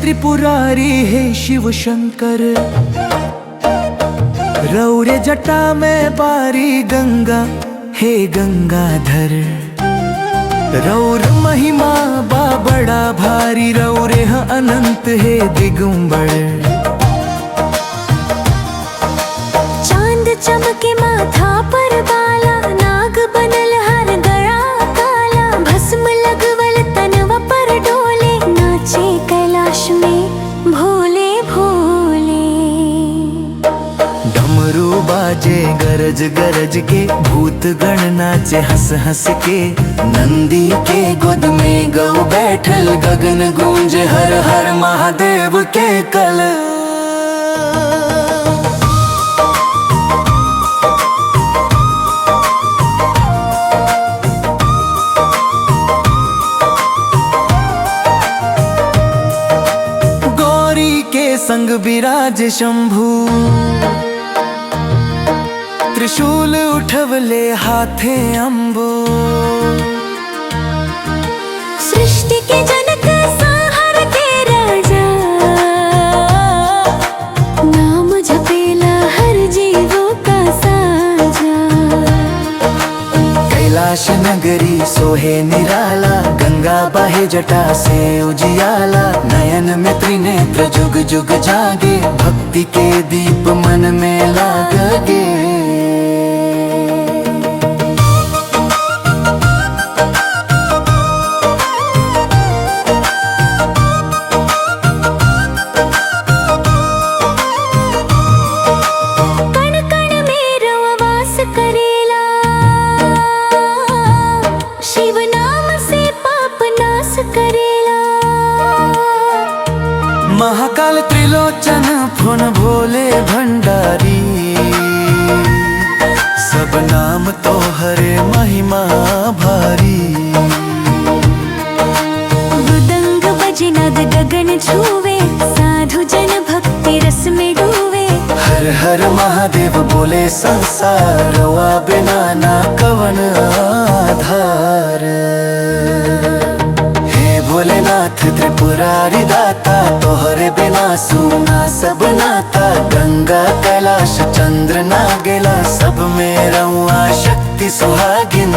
त्रिपुरारी हे शिव शंकर, रौरे जटा में बारी गंगा हे गंगाधर। रौर महिमा बा बड़ा भारी, रौरे अनंत हे दिगंबर। चांद चमके माथा पर बाला, नाग बनल हर गड़ा काला। भस्म लगवल तनवा पर डोले, नाचे कैलाश में भोले भोले। डमरू बाजे गरज गरज के, भूत गण नाचे हंस हंस के। नंदी के गोद में गौ बैठल, गगन गूंजे हर हर महादेव के कल। संग विराज शंभु, त्रिशूल उठवले हाथे अम्बो। सृष्टि के जनक संहार के राजा, नाम जपेला हर जीवों का साजा। कैलाश नगरी सोहे निराला, गंगा बहे जटा से उजियाला। नयन में त्रिनेत्र जुग जुग जागे, भक्ति के दीप मन में लागे। कण कण में रवा वास करेला, शिव नाम से पाप नाश करेला। महाकाल त्रिलोचन फुन भोले भंडारी, सब नाम तो हरे महिमा भारी। मृदंग बजे नाद गगन छुवे, साधु जन भक्ति रस में डूबे। हर हर महादेव बोले संसार, वा बिना ना कवन आधार। भोलेनाथ त्रिपुरारी दाता, तोहरे बिना सुना सब नाता। गंगा कैलाश चंद्र नागेला, सब में रहुआ शक्ति सुहागिन।